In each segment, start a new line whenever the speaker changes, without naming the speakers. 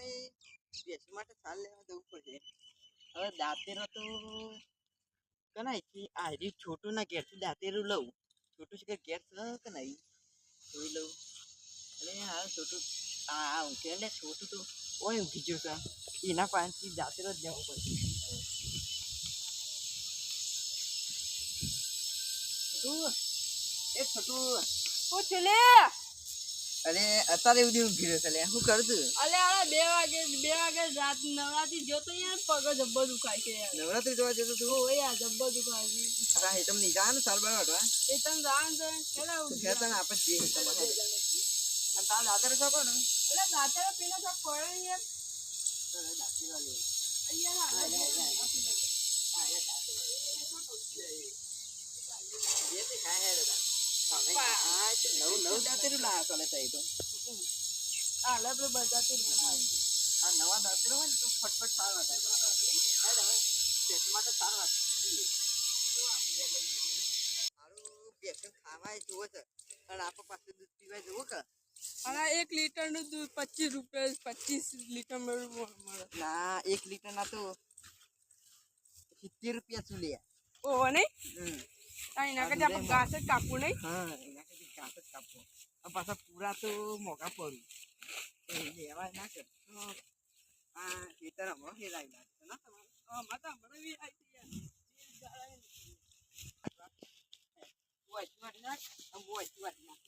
એ બેસ માટે સાલ લેવા જવું પડશે. હવે દાંતેરો તો કનાય થી આ રી છોટું ના ઘેર થી દાંતેરું લઉં. છોટું છે કે ઘેર કે નહીં જોઈ લઉં. અરે હા છોટું આ ઊંઘે એટલે છોટું તો ઓય ઊંઘી ગયું છે. એના પાસેથી દાંતેરો જ લેવો પડશે. છોટું એ છોટું
હું છું લે.
અરે અત્યારે એવું ઊંઘી રહ્યો છે લે. શું કરું તું?
અલે આ 2 વાગે રાત નવરાત્રી જોતો યાર પગ જબ્બર દુખાય છે યાર.
નવરાત્રી જોવા જતો તું?
ઓય યાર જબ્બર દુખાય છે.
અરે હેતમ નહીં જવાનું સાલ બાર વાટવા?
એ તને જાણ છે કેલા
હેતમ આપણે જઈએ તમારે. અને તાર દાતેરો છો કોને?
અલે દાતેરો પીને તો પડે યાર.
અરે દાતેરો લે.
યાર આ
ये तो है दादा हाँ नव दातेरू लाया चले तई तो
આલે આપણે બજાતી લેવા
આ નવા દાતેરો હોય ને તો ફટફટ સાર વાટાય હે હવે પેટ માટે સાર વાત સારું પેશન ખાવાય જોવે છે અને આપો પાસે દૂધ પીવાય જોવો કે
અને 1 લીટર નું દૂધ 25 રૂપિયા 25 લીટર મળે
ના 1 લીટર ના તો 70 રૂપિયા ચૂલ્યા
ઓહો નહીં એના કરતા આપણે ઘાસ જ કાપવું નહીં
હા એના કરતા ઘાસ જ કાપવું પાછા પૂરા તો મોંઘા પડું લેવાય ના કર આ ખેતર હમણાં ખેલાઈ લાગશે ના તમારે
માતા મને બી આવી યાર
વાટી નાખ આમ વાટી નાખ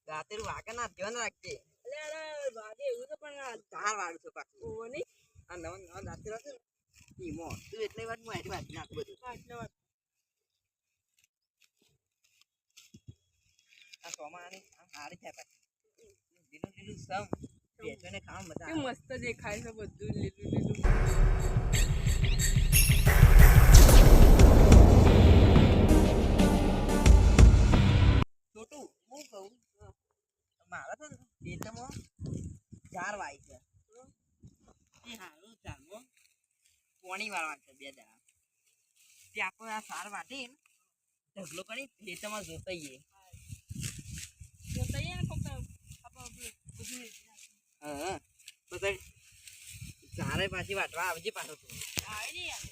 દાતેરું વાગે ના ધ્યાન રાખજે
અલે અરે વાગે એવું તો પણ
ધાર વાળું છે પાછું
ઓહો નહીં
આ નવા દાતેરો છે ને ઈમો તું એટલે વાત હું વાટી નાખ બધું
આટલે વાત
આ સોમાની આમ હારી થાય પાછી લીલું લીલું સમ બેસોને ખાવા મજા
કે મસ્ત દેખાય છે બધું લીલું લીલું
છોટું હું કહું મારા તો ખેતરમાં ઝાર વાય છે એ હારું ઝારમાં પોણી વાળવા છે 2 દાડા તે આપણે આ સાર વાટી ને ઢગલો કરી ખેતરમાં જોતાઈએ
તો તૈયાર ફક્ત આપણે બધું
હા બધા ઝારે પાછી વાટવા આવજે પાછો તું
આવી ને યાર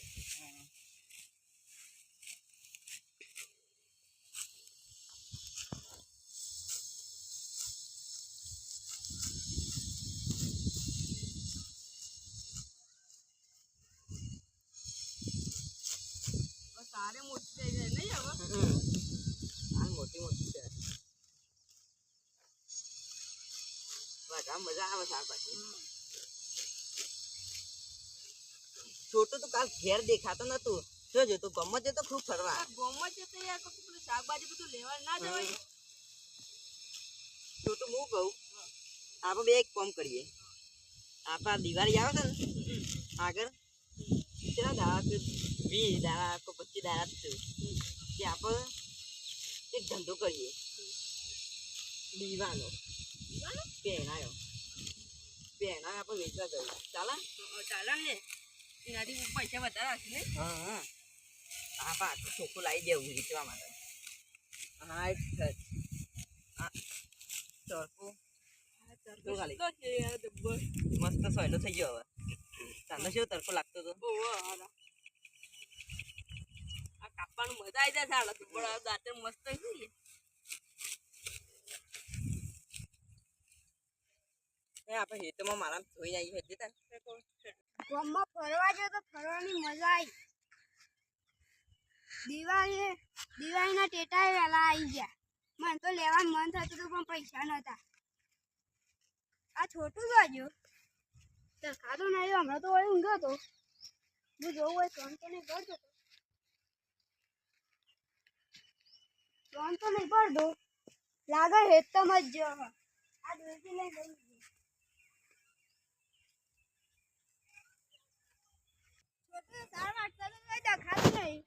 સારે મોટી થઈ જાય નહીં હવે
હાલ મોટી મોટી છે વાટા મજા આવે સાર પાછી છોટું તો કાલ ઘેર દેખાતો નતું જોજો તું ગમત જતો ખૂબ ફરવા
ગોમત છે તો યાર કશું પેલું શાકભાજી બધું લેવા ના જવાય
છોટું હું કહું આપણે બે એક કામ કરીએ આપણા દિવાળી આવે છે ને આગળ કેટલા દાડા 20 દાડા 25 દાડા છે તે આપણે એક ધંધો કરીએ દીવાનો પહેણાયો આપણે વેચવા જવું ચાલે
ચાલે ને એનાથી પૈસા વધારે હશે ને
હા હા આપણે આખું ચોખ્ખું લાવી દેવું વેચવા માટે હા એક તરફો મસ્ત સોયલો થઈ ગયો હવે તાનો શું તરફો લાગતો હતો
આ કાપવાનું મજા આવી જાય સાડા પણ દાંતે મસ્ત થઈ
આપણે હેતમાં મારા ધોઈ આવી હતી
ગામમાં ફરવા ગયો તો ફરવાની મજા આવી દિવાળીના ટેટાએ વહેલા આવી ગયા મને તો લેવાનું મન થતું હતું પણ પૈસા નહોતા આ છોટું બાજુ તો ખાધો નહીં હમણાં તો વળી ઊંઘ્યો હતો હું જોવું હોય ત્રણ તો નહીં ભરતો ત્રણ તો નહીં ભરતો લાગે હેતમ જ જો આ ડોલથી લઈ ગઈ છોટું સાર વાટતો તો કઈ દેખાતું નહીં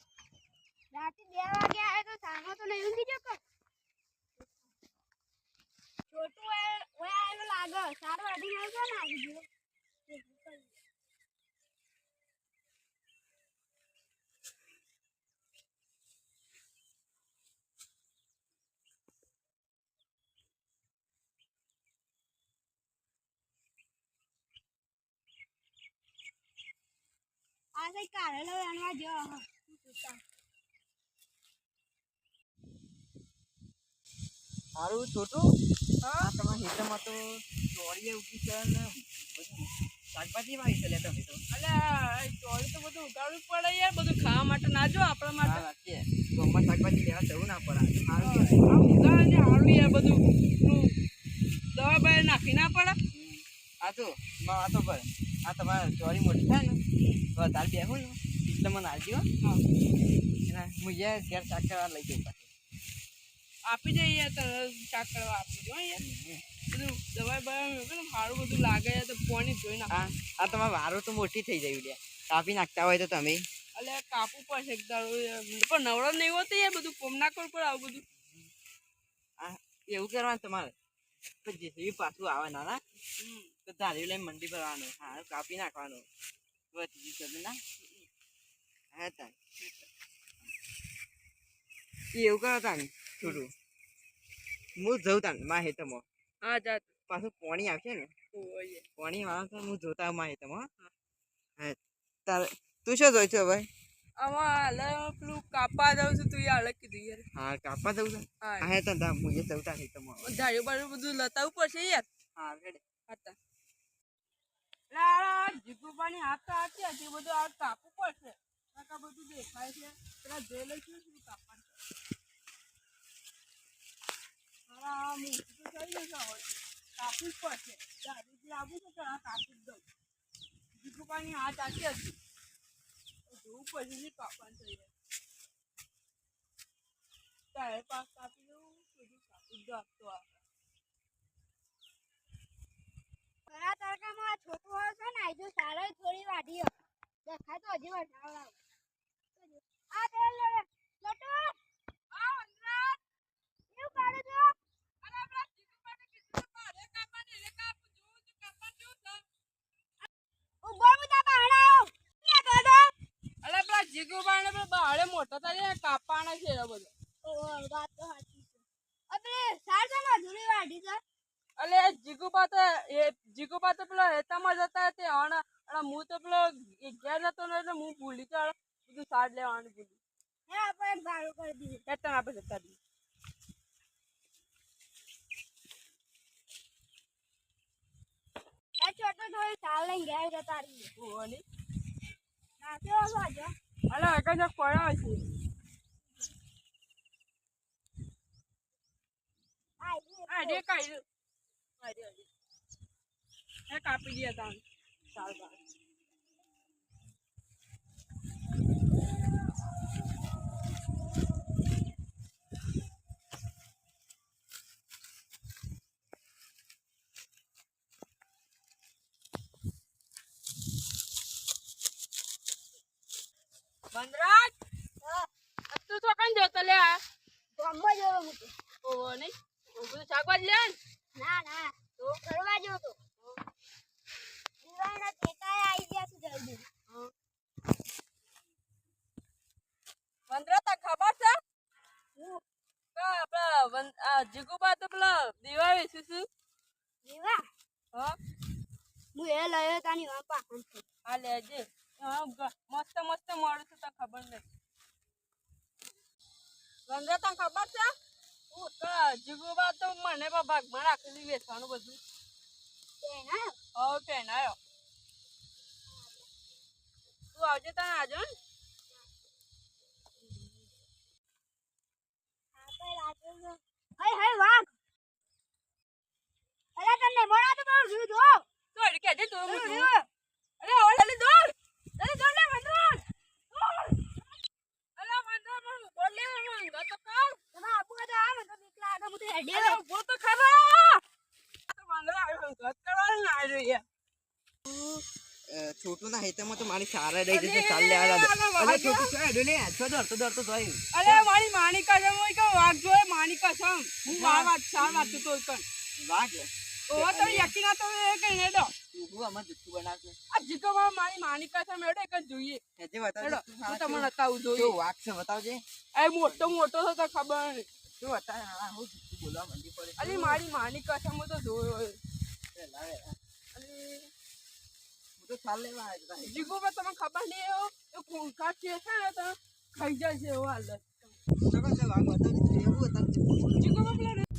રાતે 2 વાગે આવ્યો તો સારમાં તો નહીં ઊંઘી જતો છોટું ઓય આવેલો લાગે સાર વાટી આવ્યો ને આવી ગયો પાછા કારેલો એનવા જો
સારું છોટું હા તમારા હેઠળમાં તો ચોરીએ ઉગી છે ને બધું શાકભાજી વાવી છે લે તમે તો
અલ્યા ચોળી તો બધું ઉગાડવું પડે યાર બધું ખાવા માટે ના જો આપણા માટે
હા વાત છે ગામમાં શાકભાજી લેવા જવું ના પડે સારું
આ ઉગાડે હારું યાર બધું પેલું દવા બાય નાખી ના પડે
આ તો આ તો ભાઈ આ તમારે ચોરી મોટી થાય ને તો તાર બેહું ને એટલે મને આવજો
હા
એના હું ઘેર શાક કરવા લઈ જઉં પાછું
આપી દઈએ યાર તને શાક કરવા આપી દો યાર બધું દવા બાય સારું બધું લાગે યાર તો પાણી ધોઈ નાખ
હા આ તમારે વારો તો મોટી થઈ જાય લે કાપી નાખતા હોય તો તમે
અલે કાપવું પડશે એક દાડો પણ નવરો નહીં હોતો યાર બધું કોમ ના કરવું પડે આવું બધું
આ એવું કરવાનું તમારે તો જેસી પાછું આવે ના તો ધાર્યું લઈને મંડી પર આવવાનું હા કાપી નાખવાનું બધી સબ ના હા તા એવું કરો તાને થોડું હું જઉં તાને માં હેતમાં
હા જા
પાછું પાણી આવશે ને
ઓય
પાણી આવે તો હું જોતા માં હેતમાં હા તારે તું શું જોઈ છે ભાઈ
આમાં હાલે પેલું કાપવા જાઉં છું તું હાલે કીધું યાર
હા કાપવા જવું છે
હા
હા હેતા તા હું જવતા હેતમાં
ધાર્યું બારું બધું લતાવું પડશે યાર
હા રેડે
હતા લા જીગુબાની હાથ તો હાથી હતી બધું આ કાપવું પડશે કાકા બધું દેખાય છે પેલા જોઈ લઈશું શું કાપવાનું મારા મૂકી તો થઈ જશે હવે કાપવું જ પડશે દાદીજી આવું છે તો આ કાપી જ દઉં જીગુબાની હાથ હાથી હતી જોવું પડશે શું કાપવાનું થઈ જાય તારે પાસ કાપી દઉં બધું કાપી જ દો આપતો આ
ઘણા તડકામાં છોટું હોય છે ને આજો સારો થોડી વાઢી દેખાય તો હજી વઢાવ આ તે છોટુ
આ વંદરાજ
એવું કાઢું છો
અરે આપણા જીગુબાને કીધું પાડે કાપવાની એટલે કાપું જોઉં તો કાપવાનું જોઉં તો
ઉભો મુતા બહાણાઓ કે ગોદો
અલે પેલા જીગુબાને બાળે મોટા થાય કાપવાના છે એ બધું
ઓ વાત તો સાચી છે અબે સાર છે મજૂરી વાઢી છે
અલે જીગુબા તો પેલો હેતામાં જતા તે અને હું તો પેલો ઘેર જતો ને એટલે હું ભૂલી તો બધું સાર લેવાનું ભૂલી
હે આપણે ભાડું કરી દીધું
હેતા આપણે જતા રહીએ
એ છોટો થોડી સાલ લઈને ઘેર જતા રહીએ
ઓની
ના કેવો વાજો
અલે આગળ જો પડ્યો છે આ રે કાઈ એ કાપી દે તાન ચાલ બાર વનરાજ તું તો કન જોતો લે આ
ગામમાં જવો મુકે
ઓહો નહીં બધું શાકભાજી લે
ના ના તો કરવા જો તો દીવાના ટેટાય આવી ગયા છે જલ્દી
વનરાજ તને ખબર છે
હું
જીગુબા તો પેલા દીવા વેચી છે
દીવા
હા
હું એ લયો તાની વાપા
આ લેજે મસ્ત મસ્ત મળે છે તને ખબર નહીં વનરાજ તને ખબર છે જીગુબા તો મને પણ ભાગમાં રાખેલી વેચવાનું બધું
તેના
ઓકે નાયો તું આવજે તને આજો ને
આપણે રાતે હઈ હઈ વાઘ અરે તને મોડા તો મારું જીવ દો
તો એડી કે તું
જીવ
અરે ઓલે લે દોડ લે વનરાજ અરે વનરાજ મને બોલ લે હું તો કામ
તમારા આપુ તો આમ તો બીક લાગે હું તો હેડે
અરે ઉભો તો ખરા તો વનરાજ આવ્યો ગત કરવાનું ના આવ્યો યાર
છોટું ના હેતમાં તો મારી સારા રહી જશે ચાલ લે અરે છોટું છે હેડો લે છો દોડતો દોડતો જોઈ
અરે મારી માની કસમ હોય કે વાઘ જોય માની કસમ હું વાત તો કન
વાઘ
ઓ તો યકીના તો એ કઈ ને દો
તું આમાં જુઠ્ઠું બનાવશે
આ જીકો મારી માની કસમ એડે એક જ જોઈએ
હેજે બતાવ
હેડો હું તમને બતાવું
જો
જોઈએ
વાઘ છે બતાવજે
એ મોટો છે તો ખબર નહીં
જો બતાવ હા હું જુઠ્ઠું બોલવા મંડી પડે
અલી મારી માની કસમ તો જોયો
લાવે
અલી
હું તો તો છાલ લેવા આવ્યા હતા.
જીગુબા તમને ખબર નહીં એવો એ ખૂંખાર છે ને તો ખાઈ જાય છે એવો હાલત
ચલો, ચલો, આ બતાવી દઈએ. એવું હતા.
જીગુબા પેલા